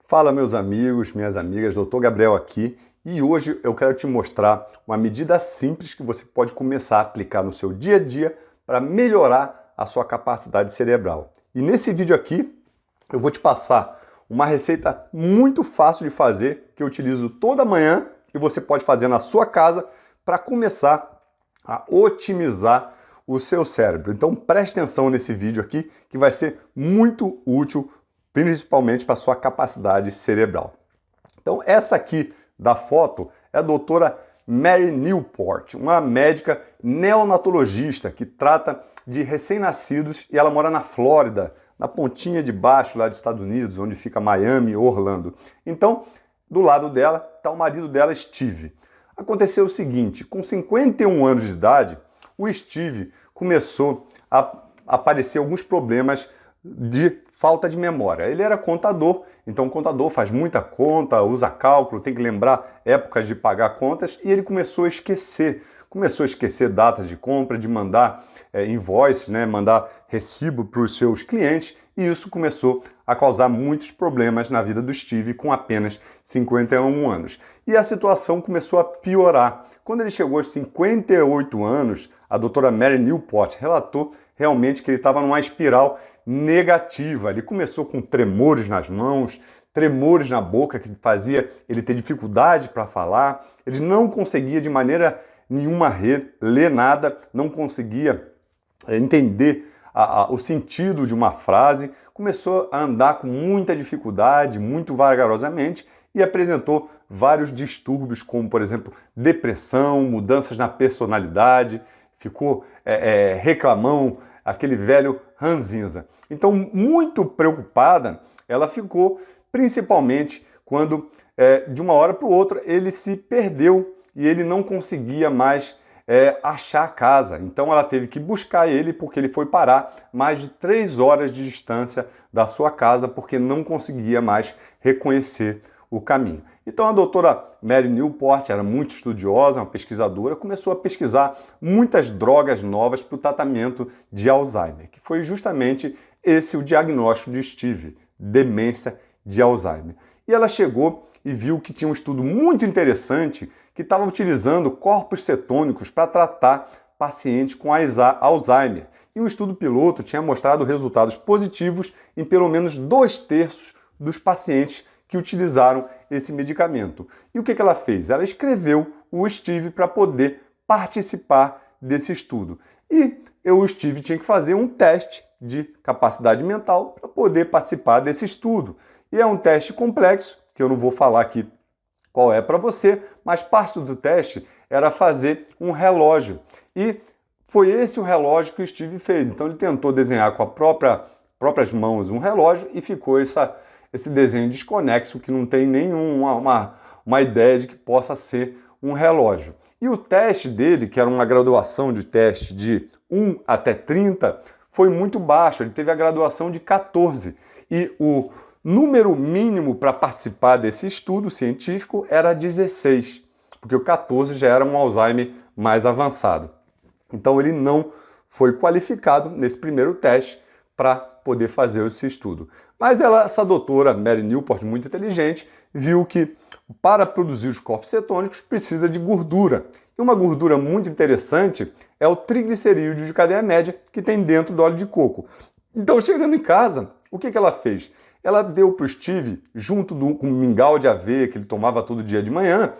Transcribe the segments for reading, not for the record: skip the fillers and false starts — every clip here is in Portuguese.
Fala meus amigos, minhas amigas, Dr. Gabriel aqui e hoje eu quero te mostrar uma medida simples que você pode começar a aplicar no seu dia a dia para melhorar a sua capacidade cerebral. E nesse vídeo aqui eu vou te passar uma receita muito fácil de fazer que eu utilizo toda manhã e você pode fazer na sua casa para começar a otimizar o seu cérebro. Então preste atenção nesse vídeo aqui que vai ser muito útil principalmente para a sua capacidade cerebral. Então essa aqui da foto é a doutora Mary Newport, uma médica neonatologista que trata de recém-nascidos e ela mora na Flórida, na pontinha de baixo lá dos Estados Unidos, onde fica Miami e Orlando. Então, do lado dela está o marido dela, Steve. Aconteceu o seguinte, com 51 anos de idade, o Steve começou a aparecer alguns problemas de falta de memória. Ele era contador, então o contador faz muita conta, usa cálculo, tem que lembrar épocas de pagar contas e ele começou a esquecer. Começou a esquecer datas de compra, de mandar invoice, mandar recibo para os seus clientes e isso começou a causar muitos problemas na vida do Steve com apenas 51 anos. E a situação começou a piorar. Quando ele chegou aos 58 anos, a doutora Mary Newport relatou realmente que ele estava numa espiral negativa. Ele começou com tremores nas mãos, tremores na boca que fazia ele ter dificuldade para falar, ele não conseguia de maneira nenhuma ler nada, não conseguia entender o sentido de uma frase, começou a andar com muita dificuldade, muito vagarosamente e apresentou vários distúrbios como, por exemplo, depressão, mudanças na personalidade, ficou reclamão, aquele velho ranzinza. Então, muito preocupada, ela ficou, principalmente quando, de uma hora para outra, ele se perdeu e ele não conseguia mais achar a casa. Então, ela teve que buscar ele porque ele foi parar mais de 3 horas de distância da sua casa porque não conseguia mais reconhecer o caminho. Então a doutora Mary Newport era muito estudiosa, uma pesquisadora, começou a pesquisar muitas drogas novas para o tratamento de Alzheimer, que foi justamente esse o diagnóstico de Steve, demência de Alzheimer. E ela chegou e viu que tinha um estudo muito interessante que estava utilizando corpos cetônicos para tratar pacientes com Alzheimer. E um estudo piloto tinha mostrado resultados positivos em pelo menos 2/3 dos pacientes que utilizaram esse medicamento. E o que ela fez? Ela escreveu o Steve para poder participar desse estudo. E o Steve tinha que fazer um teste de capacidade mental para poder participar desse estudo. E é um teste complexo, que eu não vou falar aqui qual é para você, mas parte do teste era fazer um relógio. E foi esse o relógio que o Steve fez. Então ele tentou desenhar com as próprias mãos um relógio e ficou esse desenho desconexo que não tem nenhuma ideia de que possa ser um relógio. E o teste dele, que era uma graduação de teste de 1 até 30, foi muito baixo, ele teve a graduação de 14. E o número mínimo para participar desse estudo científico era 16, porque o 14 já era um Alzheimer mais avançado. Então ele não foi qualificado nesse primeiro teste para poder fazer esse estudo. Mas essa doutora Mary Newport, muito inteligente, viu que para produzir os corpos cetônicos precisa de gordura. E uma gordura muito interessante é o triglicerídeo de cadeia média que tem dentro do óleo de coco. Então, chegando em casa, o que ela fez? Ela deu para o Steve, junto com um mingau de aveia que ele tomava todo dia de manhã,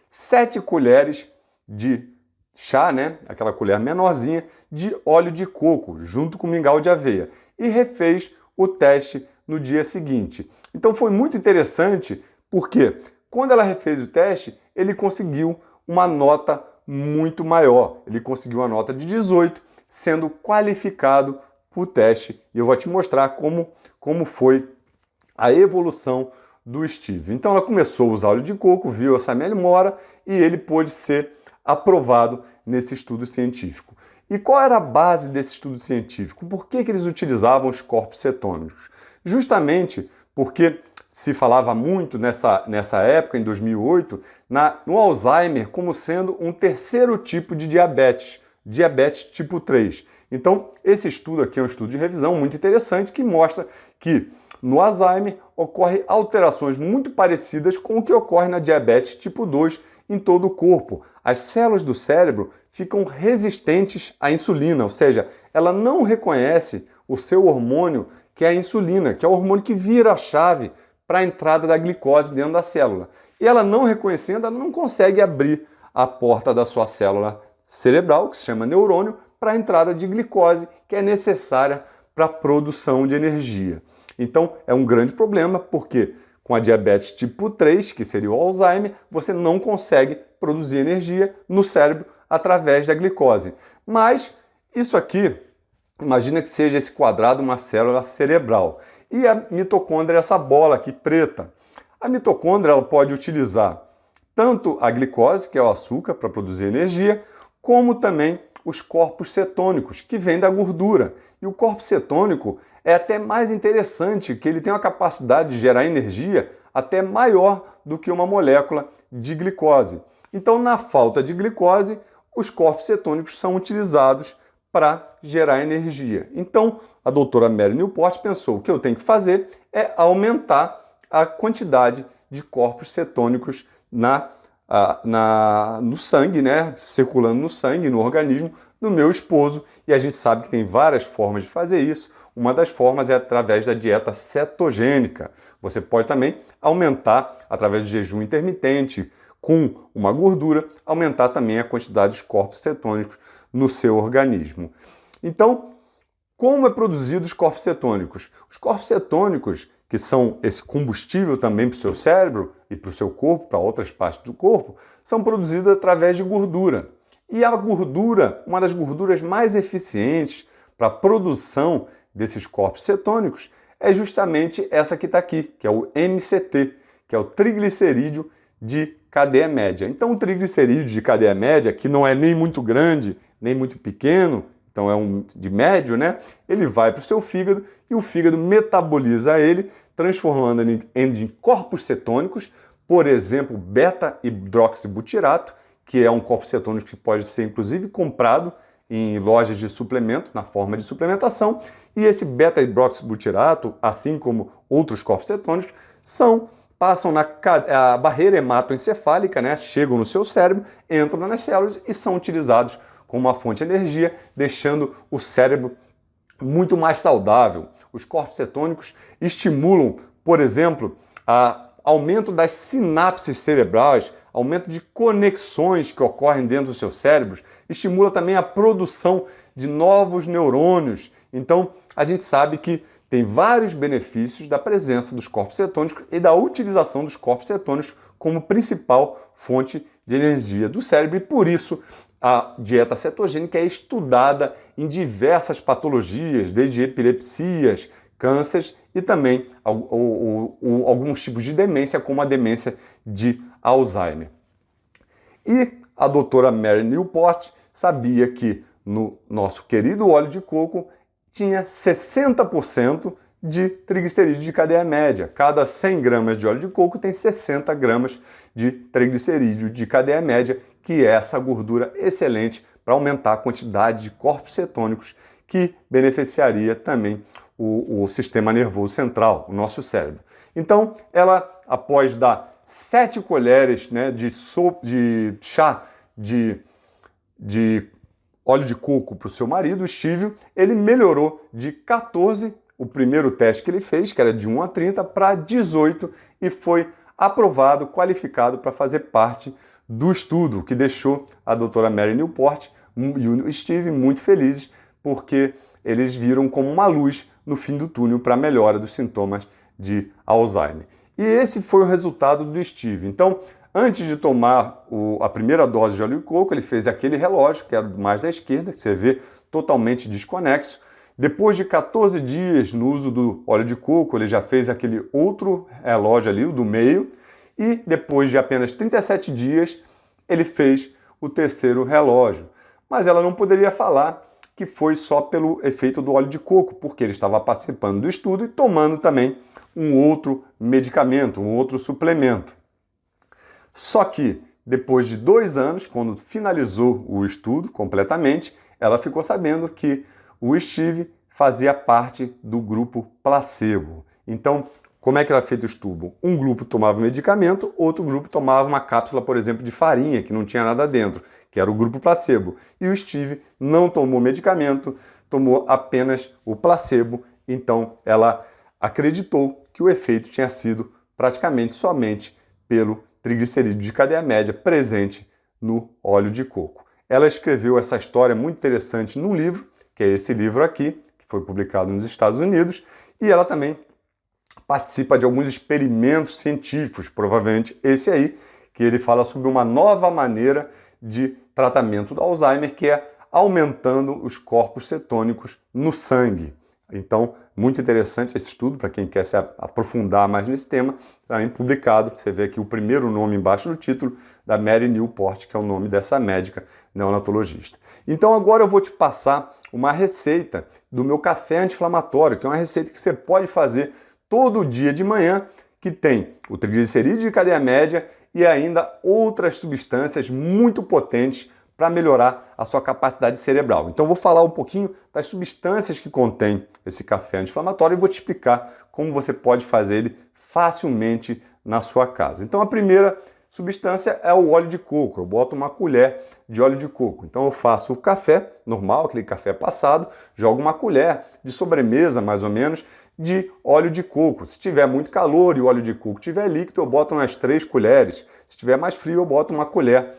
7 colheres de chá, aquela colher menorzinha, de óleo de coco, junto com mingau de aveia. E refez o teste no dia seguinte. Então foi muito interessante porque quando ela refez o teste, ele conseguiu uma nota muito maior. Ele conseguiu uma nota de 18, sendo qualificado para o teste. E eu vou te mostrar como foi a evolução do Steve. Então ela começou a usar óleo de coco, viu essa melhora e ele pôde ser aprovado nesse estudo científico. E qual era a base desse estudo científico? Por que eles utilizavam os corpos cetônicos? Justamente porque se falava muito nessa época, em 2008, no Alzheimer como sendo um terceiro tipo de diabetes, diabetes tipo 3. Então, esse estudo aqui é um estudo de revisão muito interessante que mostra que no Alzheimer ocorrem alterações muito parecidas com o que ocorre na diabetes tipo 2 em todo o corpo. As células do cérebro ficam resistentes à insulina, ou seja, ela não reconhece o seu hormônio, que é a insulina, que é o hormônio que vira a chave para a entrada da glicose dentro da célula. E ela não reconhecendo, ela não consegue abrir a porta da sua célula cerebral, que se chama neurônio, para a entrada de glicose, que é necessária para a produção de energia. Então, é um grande problema, porque com a diabetes tipo 3, que seria o Alzheimer, você não consegue produzir energia no cérebro através da glicose. Mas isso aqui, imagina que seja esse quadrado uma célula cerebral. E a mitocôndria é essa bola aqui preta. A mitocôndria ela pode utilizar tanto a glicose, que é o açúcar, para produzir energia, como também os corpos cetônicos, que vêm da gordura. E o corpo cetônico é até mais interessante, que ele tem uma capacidade de gerar energia até maior do que uma molécula de glicose. Então, na falta de glicose, os corpos cetônicos são utilizados para gerar energia. Então, a doutora Mary Newport pensou, o que eu tenho que fazer é aumentar a quantidade de corpos cetônicos no sangue, né? Circulando no sangue, no organismo do meu esposo. E a gente sabe que tem várias formas de fazer isso. Uma das formas é através da dieta cetogênica. Você pode também aumentar, através de jejum intermitente, com uma gordura, aumentar também a quantidade de corpos cetônicos no seu organismo. Então, como é produzido os corpos cetônicos? Os corpos cetônicos, que são esse combustível também para o seu cérebro e para o seu corpo, para outras partes do corpo, são produzidos através de gordura. E a gordura, uma das gorduras mais eficientes para a produção desses corpos cetônicos, é justamente essa que está aqui, que é o MCT, que é o triglicerídeo de cadeia média. Então, o triglicerídeo de cadeia média, que não é nem muito grande, nem muito pequeno, então é um de médio, né? Ele vai para o seu fígado e o fígado metaboliza ele, transformando ele em corpos cetônicos, por exemplo, beta-hidroxibutirato, que é um corpo cetônico que pode ser inclusive comprado em lojas de suplemento, na forma de suplementação, e esse beta-hidroxibutirato, assim como outros corpos cetônicos, passam na barreira hematoencefálica, né? Chegam no seu cérebro, entram nas células e são utilizados como uma fonte de energia, deixando o cérebro muito mais saudável. Os corpos cetônicos estimulam, por exemplo, aumento das sinapses cerebrais, aumento de conexões que ocorrem dentro dos seus cérebros, estimula também a produção de novos neurônios. Então, a gente sabe que tem vários benefícios da presença dos corpos cetônicos e da utilização dos corpos cetônicos como principal fonte de energia do cérebro, e por isso a dieta cetogênica é estudada em diversas patologias, desde epilepsias, cânceres e também alguns tipos de demência, como a demência de Alzheimer. E a doutora Mary Newport sabia que no nosso querido óleo de coco tinha 60% de triglicerídeos de cadeia média. Cada 100 gramas de óleo de coco tem 60 gramas de triglicerídeo de cadeia média, que é essa gordura excelente para aumentar a quantidade de corpos cetônicos, que beneficiaria também o sistema nervoso central, o nosso cérebro. Então, ela, após dar 7 colheres, né, de chá de óleo de coco para o seu marido, o Steve, ele melhorou de 14, o primeiro teste que ele fez, que era de 1 a 30, para 18, e foi aprovado, qualificado para fazer parte do estudo, que deixou a doutora Mary Newport e o Steve muito felizes, porque eles viram como uma luz no fim do túnel para a melhora dos sintomas de Alzheimer. E esse foi o resultado do Steve. Então, antes de tomar a primeira dose de óleo de coco, ele fez aquele relógio, que era mais da esquerda, que você vê totalmente desconexo. Depois de 14 dias no uso do óleo de coco, ele já fez aquele outro relógio ali, o do meio. E depois de apenas 37 dias, ele fez o terceiro relógio. Mas ela não poderia falar que foi só pelo efeito do óleo de coco, porque ele estava participando do estudo e tomando também um outro medicamento, um outro suplemento. Só que, depois de 2 anos, quando finalizou o estudo completamente, ela ficou sabendo que o Steve fazia parte do grupo placebo. Então, como é que era feito o estudo? Um grupo tomava o medicamento, outro grupo tomava uma cápsula, por exemplo, de farinha, que não tinha nada dentro, que era o grupo placebo. E o Steve não tomou medicamento, tomou apenas o placebo, então ela acreditou que o efeito tinha sido praticamente somente pelo triglicerídeo de cadeia média presente no óleo de coco. Ela escreveu essa história muito interessante num livro, que é esse livro aqui, que foi publicado nos Estados Unidos, e ela também participa de alguns experimentos científicos, provavelmente esse aí, que ele fala sobre uma nova maneira de tratamento do Alzheimer, que é aumentando os corpos cetônicos no sangue. Então, muito interessante esse estudo, para quem quer se aprofundar mais nesse tema, também publicado, você vê aqui o primeiro nome embaixo do título, da Mary Newport, que é o nome dessa médica neonatologista. Então agora eu vou te passar uma receita do meu café anti-inflamatório, que é uma receita que você pode fazer todo dia de manhã, que tem o triglicerídeo de cadeia média e ainda outras substâncias muito potentes para melhorar a sua capacidade cerebral. Então eu vou falar um pouquinho das substâncias que contém esse café anti-inflamatório e vou te explicar como você pode fazer ele facilmente na sua casa. Então a primeira substância é o óleo de coco. Eu boto uma colher de óleo de coco. Então eu faço o café normal, aquele café passado, jogo uma colher de sobremesa, mais ou menos, de óleo de coco. Se tiver muito calor e o óleo de coco estiver líquido, eu boto umas 3 colheres. Se tiver mais frio, eu boto uma colher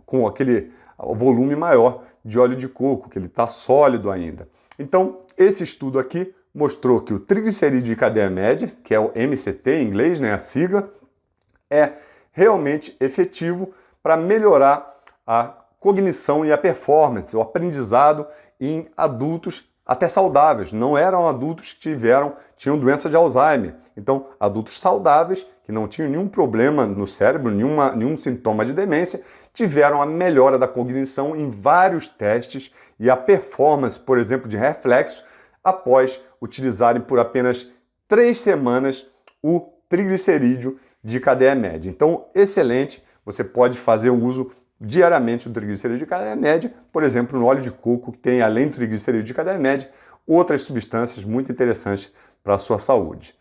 com aquele volume maior de óleo de coco, que ele está sólido ainda. Então, esse estudo aqui mostrou que o triglicerídeo de cadeia média, que é o MCT em inglês, né, a sigla, é realmente efetivo para melhorar a cognição e a performance, o aprendizado em adultos até saudáveis. Não eram adultos que tinham doença de Alzheimer. Então, adultos saudáveis, que não tinham nenhum problema no cérebro, nenhum sintoma de demência, tiveram a melhora da cognição em vários testes e a performance, por exemplo, de reflexo, após utilizarem por apenas 3 semanas o triglicerídeo de cadeia média. Então, excelente, você pode fazer o uso diariamente do triglicerídeo de cadeia média, por exemplo, no óleo de coco, que tem, além do triglicerídeo de cadeia média, outras substâncias muito interessantes para a sua saúde.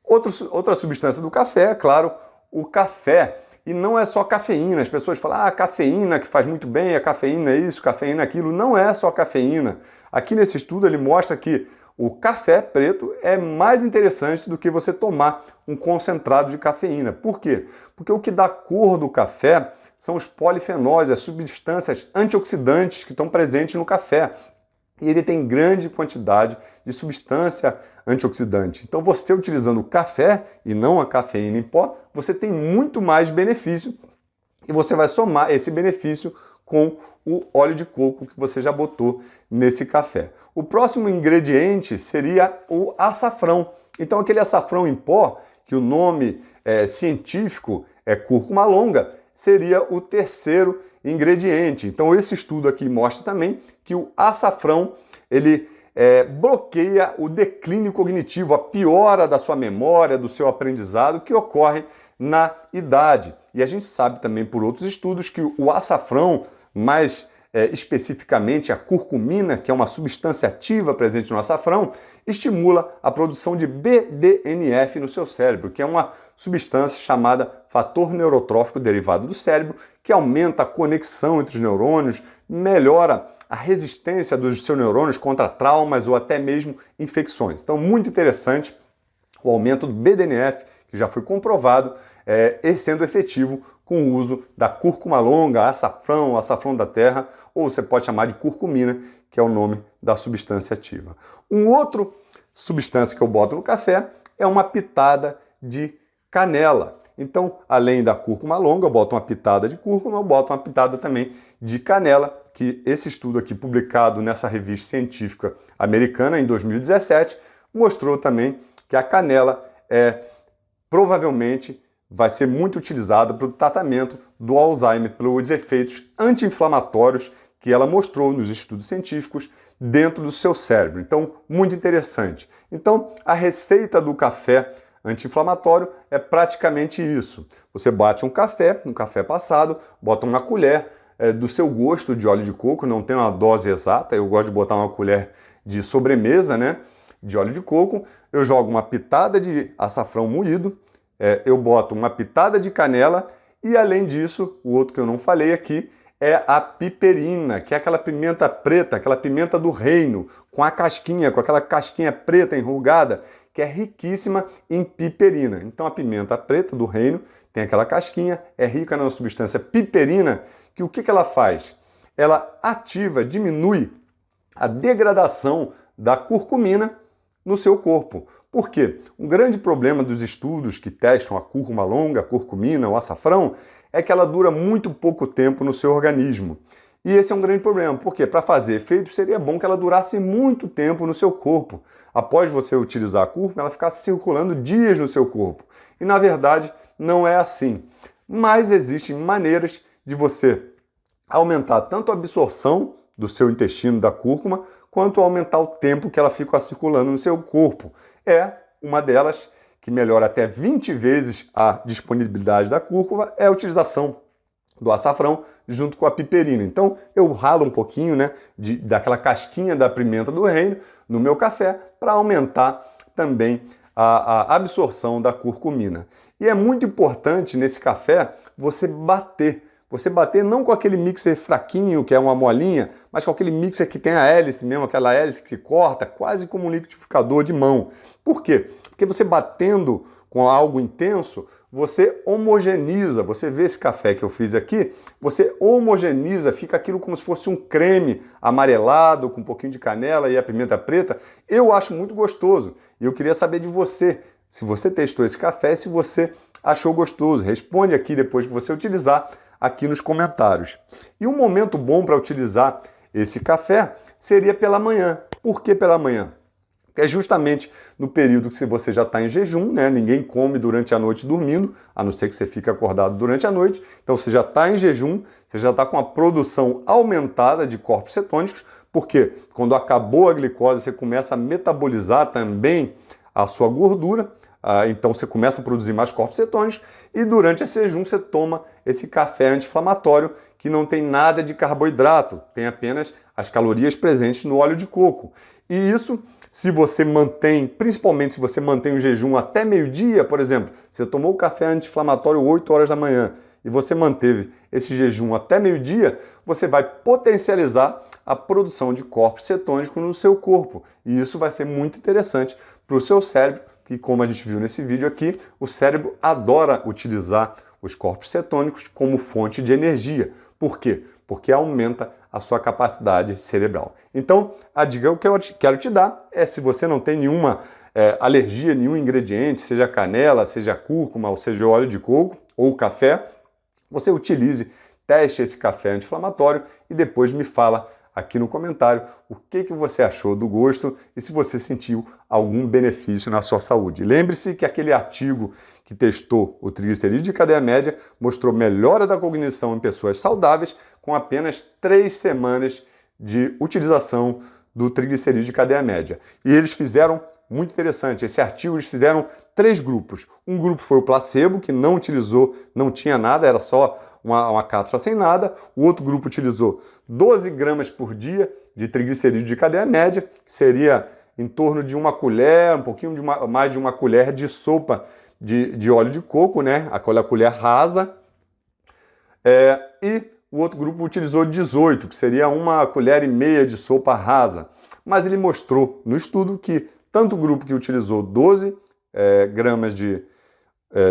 Outra substância do café, é claro, o café. E não é só cafeína. As pessoas falam, cafeína que faz muito bem, a cafeína é isso, cafeína é aquilo. Não é só cafeína. Aqui nesse estudo ele mostra que o café preto é mais interessante do que você tomar um concentrado de cafeína. Por quê? Porque o que dá cor do café são os polifenóis, as substâncias antioxidantes que estão presentes no café. E ele tem grande quantidade de substância antioxidante. Então você utilizando o café e não a cafeína em pó, você tem muito mais benefício e você vai somar esse benefício com o óleo de coco que você já botou nesse café. O próximo ingrediente seria o açafrão. Então aquele açafrão em pó, que o nome científico é cúrcuma longa, seria o terceiro ingrediente. Então esse estudo aqui mostra também que o açafrão ele bloqueia o declínio cognitivo, a piora da sua memória, do seu aprendizado que ocorre na idade. E a gente sabe também por outros estudos que o açafrão, mais especificamente a curcumina, que é uma substância ativa presente no açafrão, estimula a produção de BDNF no seu cérebro, que é uma substância chamada fator neurotrófico derivado do cérebro, que aumenta a conexão entre os neurônios, melhora a resistência dos seus neurônios contra traumas ou até mesmo infecções. Então, muito interessante o aumento do BDNF, que já foi comprovado, sendo efetivo com o uso da cúrcuma longa, açafrão da terra, ou você pode chamar de curcumina, que é o nome da substância ativa. Outra substância que eu boto no café é uma pitada de canela. Então, além da cúrcuma longa, eu boto uma pitada de cúrcuma, eu boto uma pitada também de canela, que esse estudo aqui, publicado nessa revista científica americana em 2017, mostrou também que a canela provavelmente vai ser muito utilizada para o tratamento do Alzheimer, pelos efeitos anti-inflamatórios que ela mostrou nos estudos científicos dentro do seu cérebro. Então, muito interessante. Então, a receita do café anti-inflamatório é praticamente isso. Você bate um café passado, bota uma colher do seu gosto de óleo de coco, não tem uma dose exata, eu gosto de botar uma colher de sobremesa, né? de óleo de coco, eu jogo uma pitada de açafrão moído, eu boto uma pitada de canela e, além disso, o outro que eu não falei aqui é a piperina, que é aquela pimenta preta, aquela pimenta do reino, com aquela casquinha preta enrugada, que é riquíssima em piperina. Então a pimenta preta do reino tem aquela casquinha, é rica na substância piperina, que o que ela faz? Ela ativa, diminui a degradação da curcumina no seu corpo. Por quê? Um grande problema dos estudos que testam a cúrcuma longa, a curcumina, o açafrão, é que ela dura muito pouco tempo no seu organismo. E esse é um grande problema, porque para fazer efeito seria bom que ela durasse muito tempo no seu corpo. Após você utilizar a cúrcuma, ela ficasse circulando dias no seu corpo. E na verdade não é assim. Mas existem maneiras de você aumentar tanto a absorção do seu intestino da cúrcuma, quanto aumentar o tempo que ela fica circulando no seu corpo. É uma delas, que melhora até 20 vezes a disponibilidade da cúrcuma, é a utilização do açafrão junto com a piperina. Então eu ralo um pouquinho, né, daquela casquinha da pimenta do reino no meu café para aumentar também a absorção da curcumina. E é muito importante nesse café você bater. Você bater não com aquele mixer fraquinho, que é uma molinha, mas com aquele mixer que tem a hélice mesmo, aquela hélice que corta, quase como um liquidificador de mão. Por quê? Porque você batendo com algo intenso, você homogeniza. Você vê esse café que eu fiz aqui, você homogeniza, fica aquilo como se fosse um creme amarelado, com um pouquinho de canela e a pimenta preta. Eu acho muito gostoso. E eu queria saber de você, se você testou esse café, se você achou gostoso. Responde aqui depois que você utilizar, aqui nos comentários. E um momento bom para utilizar esse café seria pela manhã. Por que pela manhã? É justamente no período que você já está em jejum, né? Ninguém come durante a noite dormindo, a não ser que você fique acordado durante a noite. Então você já está em jejum, você já está com a produção aumentada de corpos cetônicos, porque quando acabou a glicose, você começa a metabolizar também a sua gordura, então você começa a produzir mais corpos cetônicos e durante esse jejum você toma esse café anti-inflamatório que não tem nada de carboidrato, tem apenas as calorias presentes no óleo de coco. E isso, se você mantém, principalmente se você mantém o jejum até meio-dia, por exemplo, você tomou o café anti-inflamatório 8 horas da manhã e você manteve esse jejum até meio-dia, você vai potencializar a produção de corpos cetônicos no seu corpo. E isso vai ser muito interessante para o seu cérebro, que, como a gente viu nesse vídeo aqui, o cérebro adora utilizar os corpos cetônicos como fonte de energia. Por quê? Porque aumenta a sua capacidade cerebral. Então, a dica que eu quero te dar é, se você não tem nenhuma alergia a nenhum ingrediente, seja canela, seja cúrcuma, ou seja óleo de coco ou café, você utilize, teste esse café anti-inflamatório e depois me fala aqui no comentário o que você achou do gosto e se você sentiu algum benefício na sua saúde. Lembre-se que aquele artigo que testou o triglicerídeo de cadeia média mostrou melhora da cognição em pessoas saudáveis com apenas 3 semanas de utilização do triglicerídeo de cadeia média. E eles fizeram, muito interessante, esse artigo eles fizeram 3 grupos. Um grupo foi o placebo, que não utilizou, não tinha nada, era só uma cápsula sem nada. O outro grupo utilizou 12 gramas por dia de triglicerídeo de cadeia média, que seria em torno de uma colher, um pouquinho mais de uma colher de sopa de óleo de coco, né? Aquela colher rasa. E o outro grupo utilizou 18, que seria uma colher e meia de sopa rasa. Mas ele mostrou no estudo que tanto o grupo que utilizou 12 gramas de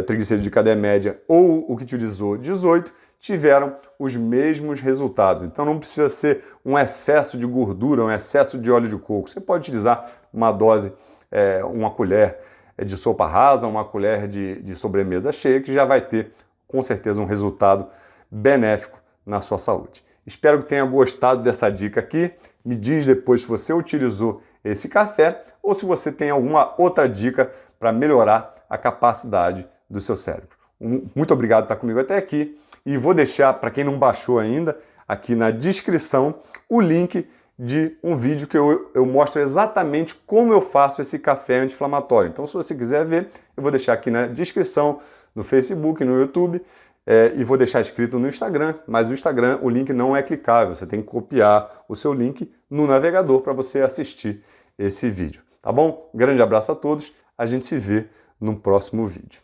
triglicerídeo de cadeia média ou o que utilizou 18 tiveram os mesmos resultados. Então não precisa ser um excesso de gordura, um excesso de óleo de coco. Você pode utilizar uma dose, uma colher de sopa rasa, uma colher de sobremesa cheia, que já vai ter com certeza um resultado benéfico na sua saúde. Espero que tenha gostado dessa dica aqui. Me diz depois se você utilizou esse café ou se você tem alguma outra dica para melhorar a capacidade do seu cérebro. Muito obrigado por estar comigo até aqui e vou deixar, para quem não baixou ainda, aqui na descrição o link de um vídeo que eu mostro exatamente como eu faço esse café anti-inflamatório. Então, se você quiser ver, eu vou deixar aqui na descrição, no Facebook, no YouTube, e vou deixar escrito no Instagram, mas o Instagram, o link não é clicável, você tem que copiar o seu link no navegador para você assistir esse vídeo. tá bom? Um grande abraço a todos, a gente se vê no próximo vídeo.